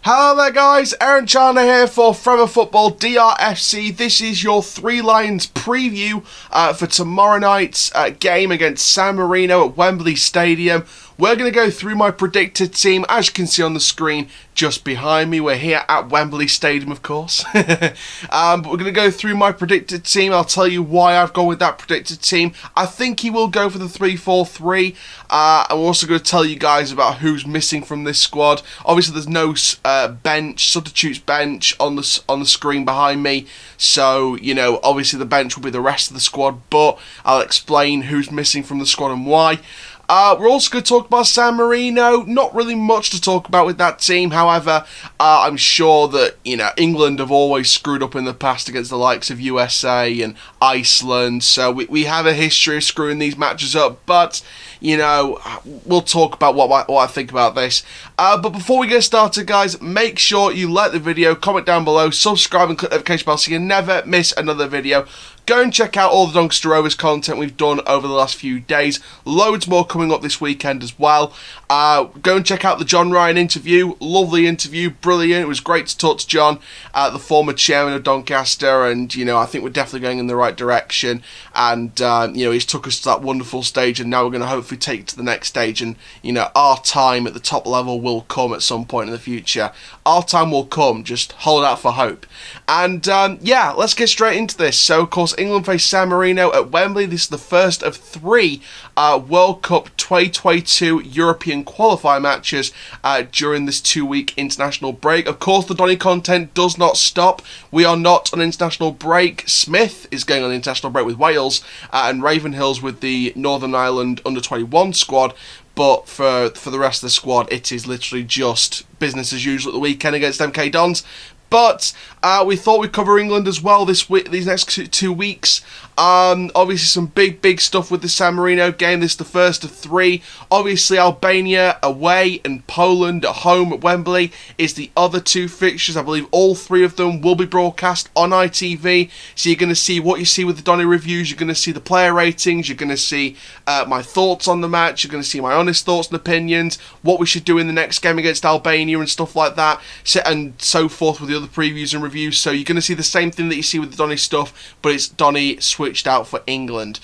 Hello there guys, Aaron Chandler here for Forever Football DRFC. This is your Three Lions preview for tomorrow night's game against San Marino at Wembley Stadium. We're going to go through my predicted team, as you can see on the screen just behind me. We're here at Wembley Stadium, of course. But we're going to go through my predicted team. I'll tell you why I've gone with that predicted team. I think he will go for the 3-4-3. I'm also going to tell you guys about who's missing from this squad. Obviously, there's no substitutes bench on the screen behind me. So, you know, obviously the bench will be the rest of the squad. But I'll explain who's missing from the squad and why. We're also going to talk about San Marino. Not really much to talk about with that team. However, I'm sure that, you know, England have always screwed up in the past against the likes of USA and Iceland. So we have a history of screwing these matches up. But, you know, we'll talk about what I think about this. But before we get started, guys, make sure you like the video, comment down below, subscribe and click the notification bell so you never miss another video. Go and check out all the Doncaster Rovers content we've done over the last few days. Loads more coming up this weekend as well. Go and check out the John Ryan interview. Lovely interview, brilliant. It was great to talk to John, the former chairman of Doncaster, and, you know, I think we're definitely going in the right direction. And, you know, he's took us to that wonderful stage, and now we're going to hopefully take it to the next stage. And, you know, our time at the top level will come at some point in the future. Our time will come, just hold out for hope. And, yeah, let's get straight into this. So, of course, England face San Marino at Wembley. This is the first of three World Cup 2022 European Qualifier matches during this 2-week international break. Of course, the Donny content does not stop. We are not on international break. Smith is going on international break with Wales and Ravenhill's with the Northern Ireland under-21 squad. But for the rest of the squad, it is literally just business as usual at the weekend against MK Dons. But we thought we'd cover England as well these next 2 weeks. Obviously some big stuff with the San Marino game. This is the first of three. Obviously Albania away and Poland at home at Wembley is the other two fixtures. I believe all three of them will be broadcast on ITV. So you're going to see what you see with the Donny reviews. You're going to see the player ratings. You're going to see my thoughts on the match. You're going to see my honest thoughts and opinions. What we should do in the next game against Albania and stuff like that. And so forth with the other previews and reviews. So you're going to see the same thing that you see with the Donny stuff, but it's Donny switched out for England.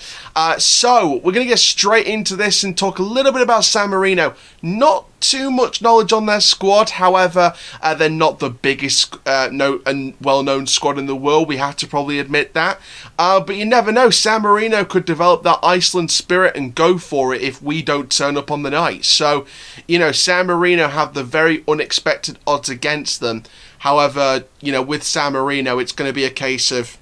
So we're going to get straight into this and talk a little bit about San Marino. Not too much knowledge on their squad, however, they're not the biggest and well-known squad in the world. We have to probably admit that. But you never know. San Marino could develop that Iceland spirit and go for it if we don't turn up on the night. So, you know, San Marino have the very unexpected odds against them. However, you know, with San Marino, it's going to be a case of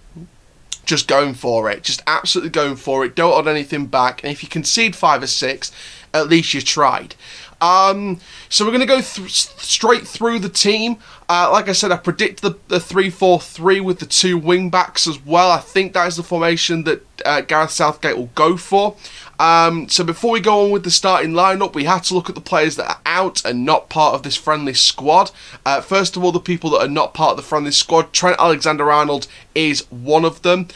just going for it. Just absolutely going for it. Don't hold anything back. And if you concede 5 or 6, at least you tried. So we're going to go straight through the team. Like I said, I predict the 3-4-3 with the two wing-backs as well. I think that is the formation that Gareth Southgate will go for. So before we go on with the starting lineup, we have to look at the players that are out and not part of this friendly squad. First of all, the people that are not part of the friendly squad, Trent Alexander-Arnold is one of them.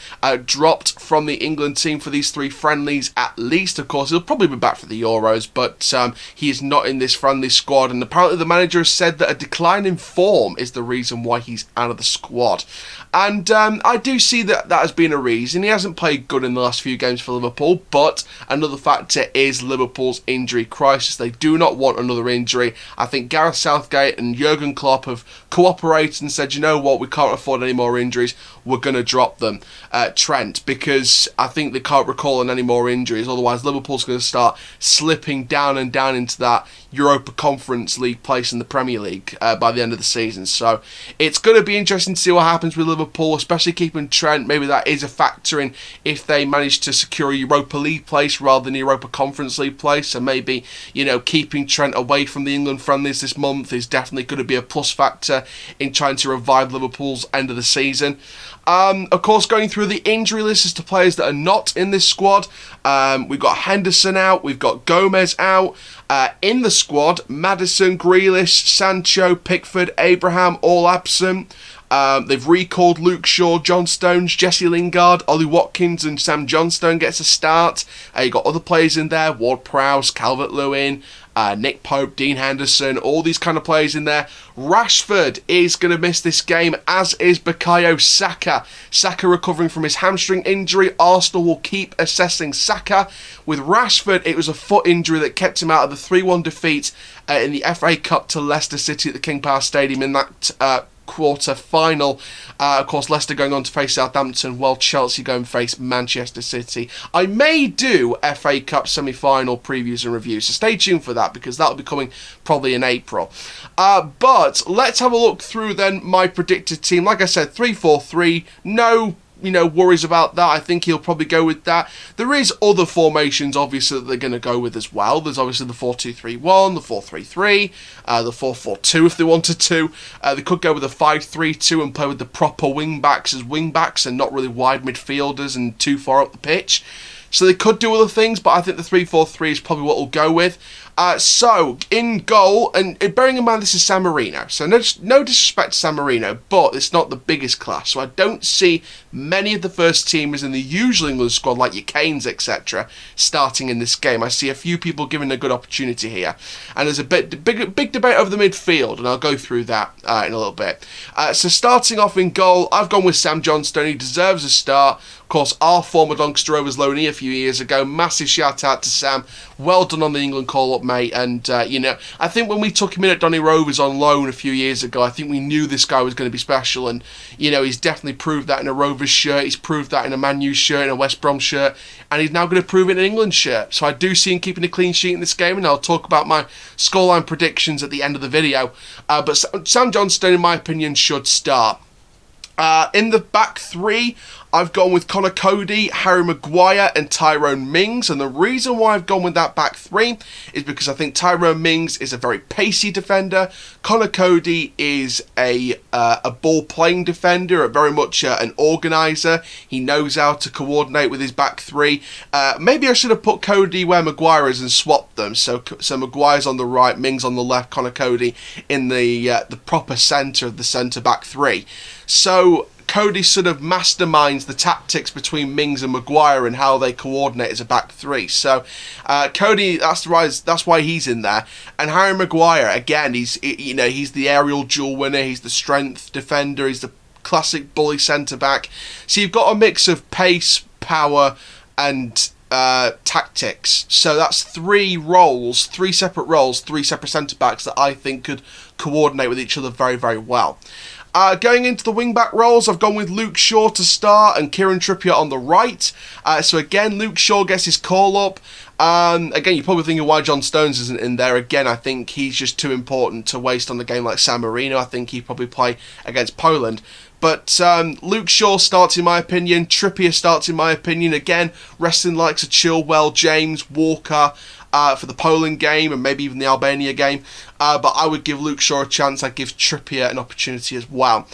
Dropped from the England team for these 3 friendlies at least. Of course, he'll probably be back for the Euros, but he is not in this friendly squad. And apparently the manager has said that a decline in form is the reason why he's out of the squad. And I do see that has been a reason. He hasn't played good in the last few games for Liverpool, but another factor is Liverpool's injury crisis. They do not want another injury. I think Gareth Southgate and Jurgen Klopp have cooperated and said, you know what, we can't afford any more injuries. We're going to drop them, Trent, because I think they can't recall on any more injuries. Otherwise, Liverpool's going to start slipping down and down into that Europa Conference League place in the Premier League by the end of the season. So it's going to be interesting to see what happens with Liverpool, especially keeping Trent. Maybe that is a factor in if they manage to secure a Europa League place rather than a Europa Conference League place. And maybe, you know, keeping Trent away from the England friendlies this month is definitely going to be a plus factor in trying to revive Liverpool's end of the season. Of course, going through the injury list as to players that are not in this squad. We've got Henderson out, we've got Gomez out. In the squad, Maddison, Grealish, Sancho, Pickford, Abraham, all absent. They've recalled Luke Shaw, Johnstone, Jesse Lingard, Ollie Watkins and Sam Johnstone gets a start. You've got other players in there, Ward-Prowse, Calvert-Lewin, Nick Pope, Dean Henderson, all these kind of players in there. Rashford is going to miss this game, as is Bukayo Saka. Saka recovering from his hamstring injury. Arsenal will keep assessing Saka. With Rashford, it was a foot injury that kept him out of the 3-1 defeat in the FA Cup to Leicester City at the King Power Stadium in that quarter final. Of course, Leicester going on to face Southampton, while Chelsea go and face Manchester City. I may do FA Cup semi-final previews and reviews, so stay tuned for that, because that'll be coming probably in April. But let's have a look through then my predicted team. Like I said, 3-4-3, no worries about that. I think he'll probably go with that. There is other formations, obviously, that they're going to go with as well. There's obviously the 4-2-3-1, the 4-3-3, the 4-4-2 if they wanted to. They could go with a 5-3-2 and play with the proper wing-backs as wing-backs and not really wide midfielders and too far up the pitch. So they could do other things, but I think the 3-4-3 is probably what we'll go with. So, in goal, and bearing in mind this is San Marino, so no disrespect to San Marino, but it's not the biggest class, so I don't see many of the first teamers in the usual England squad, like your Kanes, etc., starting in this game. I see a few people given a good opportunity here, and there's a big debate over the midfield, and I'll go through that in a little bit. So starting off in goal, I've gone with Sam Johnstone. He deserves a start. Of course, our former Doncaster Rovers loanee a few years ago. Massive shout out to Sam. Well done on the England call-up, mate. And, I think when we took him in at Donny Rovers on loan a few years ago, I think we knew this guy was going to be special. And, he's definitely proved that in a Rovers shirt. He's proved that in a Man U shirt, in a West Brom shirt. And he's now going to prove it in an England shirt. So I do see him keeping a clean sheet in this game. And I'll talk about my scoreline predictions at the end of the video. But Sam Johnstone, in my opinion, should start. In the back three, I've gone with Connor Cody, Harry Maguire and Tyrone Mings, and the reason why I've gone with that back three is because I think Tyrone Mings is a very pacey defender. Connor Cody is a ball-playing defender, very much an organiser. He knows how to coordinate with his back three. Maybe I should have put Cody where Maguire is and swapped them, so Maguire's on the right, Mings on the left, Connor Cody in the proper centre of the centre-back three. So Cody sort of masterminds the tactics between Mings and Maguire and how they coordinate as a back three. So Cody, that's why he's in there. And Harry Maguire, again, he's the aerial duel winner. He's the strength defender. He's the classic bully centre back. So you've got a mix of pace, power, and tactics. So that's three separate roles, three separate centre backs that I think could coordinate with each other very, very well. Going into the wing-back roles, I've gone with Luke Shaw to start and Kieran Trippier on the right. So again, Luke Shaw gets his call-up. Again, you're probably thinking why John Stones isn't in there. Again, I think he's just too important to waste on the game like San Marino. I think he'd probably play against Poland. But Luke Shaw starts in my opinion. Trippier starts in my opinion. Again, resting likes of Chilwell, James, Walker for the Poland game and maybe even the Albania game. But I would give Luke Shaw a chance. I'd give Trippier an opportunity as well.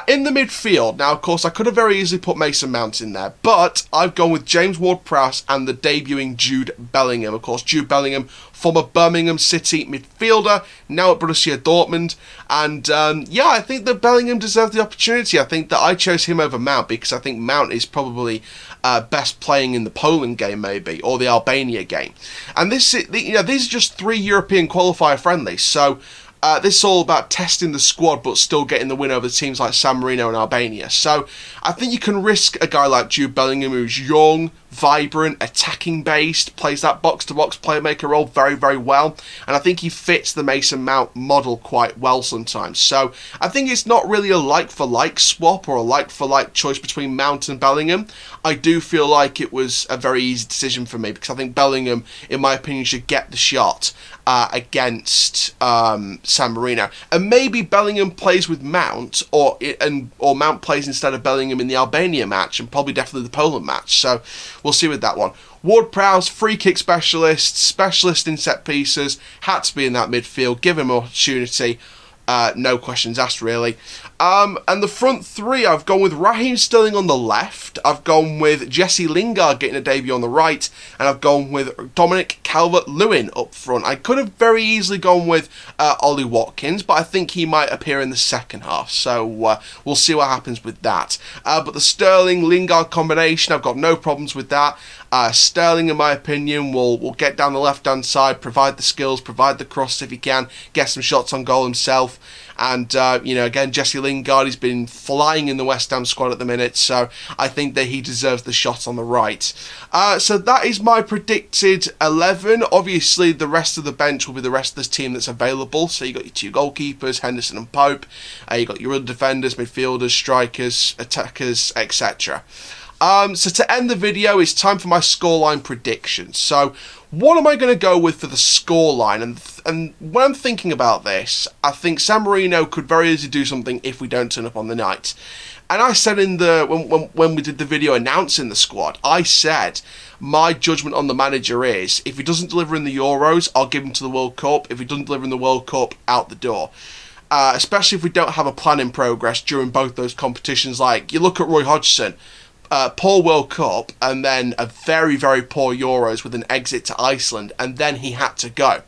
In the midfield, now of course I could have very easily put Mason Mount in there, but I've gone with James Ward-Prowse and the debuting Jude Bellingham. Of course, Jude Bellingham, former Birmingham City midfielder, now at Borussia Dortmund. And I think that Bellingham deserved the opportunity. I think that I chose him over Mount because I think Mount is probably best playing in the Poland game maybe, or the Albania game. And these are just 3 European qualifier friendlies, so this is all about testing the squad but still getting the win over teams like San Marino and Albania. So I think you can risk a guy like Jude Bellingham, who's young, vibrant, attacking based, plays that box-to-box playmaker role very, very well, and I think he fits the Mason Mount model quite well sometimes. So I think it's not really a like-for-like swap or a like-for-like choice between Mount and Bellingham. I do feel like it was a very easy decision for me because I think Bellingham, in my opinion, should get the shot against San Marino, and maybe Bellingham plays with Mount, or Mount plays instead of Bellingham in the Albania match, and probably definitely the Poland match. So we'll see with that one. Ward-Prowse, free kick specialist in set pieces, had to be in that midfield. Give him an opportunity. No questions asked, really. And the front three, I've gone with Raheem Sterling on the left, I've gone with Jesse Lingard getting a debut on the right, and I've gone with Dominic Calvert-Lewin up front. I could have very easily gone with Ollie Watkins, but I think he might appear in the second half, so we'll see what happens with that. But the Sterling-Lingard combination, I've got no problems with that. Sterling, in my opinion, will get down the left-hand side, provide the skills, provide the cross if he can, get some shots on goal himself. And, again, Jesse Lingard, he's been flying in the West Ham squad at the minute, so I think that he deserves the shot on the right. So that is my predicted 11. Obviously, the rest of the bench will be the rest of this team that's available. So you got your two goalkeepers, Henderson and Pope. You got your other defenders, midfielders, strikers, attackers, etc. So to end the video, it's time for my scoreline predictions. So what am I going to go with for the scoreline? And when I'm thinking about this, I think San Marino could very easily do something if we don't turn up on the night. And I said in the when we did the video announcing the squad, I said my judgment on the manager is if he doesn't deliver in the Euros, I'll give him to the World Cup. If he doesn't deliver in the World Cup, out the door. Especially if we don't have a plan in progress during both those competitions. Like, you look at Roy Hodgson. Poor World Cup and then a very, very poor Euros with an exit to Iceland, and then he had to go.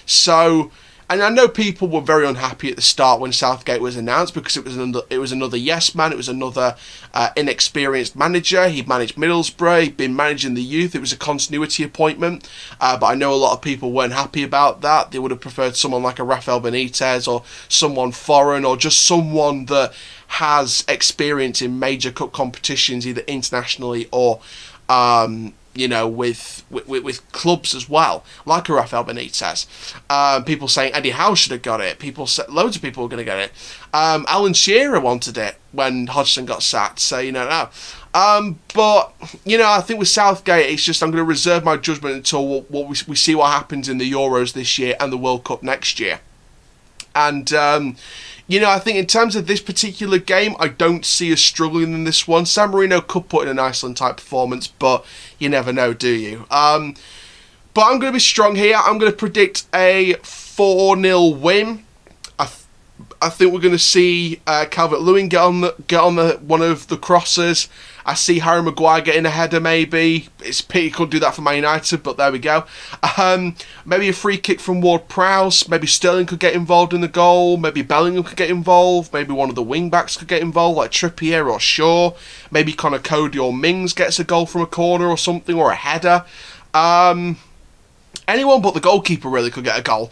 So, and I know people were very unhappy at the start when Southgate was announced because it was another yes man, it was another inexperienced manager. He'd managed Middlesbrough, he'd been managing the youth, it was a continuity appointment, but I know a lot of people weren't happy about that. They would have preferred someone like a Rafael Benitez or someone foreign or just someone that has experience in major cup competitions, either internationally or with clubs as well, like a Rafael Benitez. People saying Eddie Howe should have got it. Loads of people were going to get it. Alan Shearer wanted it when Hodgson got sacked, so no. But I think with Southgate, it's just I'm going to reserve my judgment until we see what happens in the Euros this year and the World Cup next year. And I think in terms of this particular game, I don't see us struggling in this one. San Marino could put in an Iceland-type performance, but you never know, do you? But I'm going to be strong here. I'm going to predict a 4-0 win. I think we're going to see Calvert-Lewin get on one of the crosses. I see Harry Maguire getting a header maybe. It's a pity he couldn't do that for Man United, but there we go. Maybe a free kick from Ward-Prowse. Maybe Sterling could get involved in the goal. Maybe Bellingham could get involved. Maybe one of the wing-backs could get involved, like Trippier or Shaw. Maybe Connor Cody or Mings gets a goal from a corner or something, or a header. Anyone but the goalkeeper really could get a goal.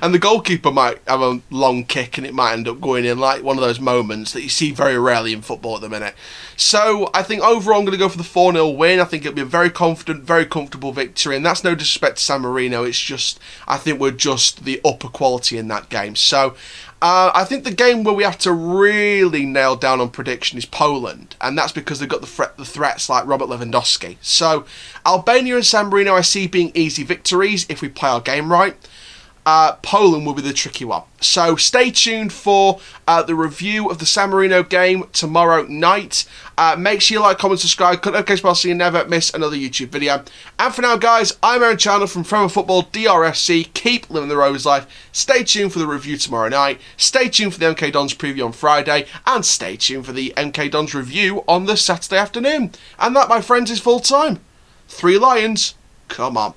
And the goalkeeper might have a long kick and it might end up going in, like one of those moments that you see very rarely in football at the minute. So I think overall I'm going to go for the 4-0 win. I think it'll be a very confident, very comfortable victory. And that's no disrespect to San Marino. It's just, I think we're just the upper quality in that game. So I think the game where we have to really nail down on prediction is Poland, and that's because they've got the threats like Robert Lewandowski. So Albania and San Marino I see being easy victories if we play our game right. Poland will be the tricky one. So stay tuned for the review of the San Marino game tomorrow night. Make sure you like, comment, subscribe, click the notification bell so you never miss another YouTube video. And for now, guys, I'm Aaron Chandler from Forever Football DRFC. Keep living the Rovers life. Stay tuned for the review tomorrow night. Stay tuned for the MK Dons preview on Friday. And stay tuned for the MK Dons review on the Saturday afternoon. And that, my friends, is full time. 3 Lions, come on.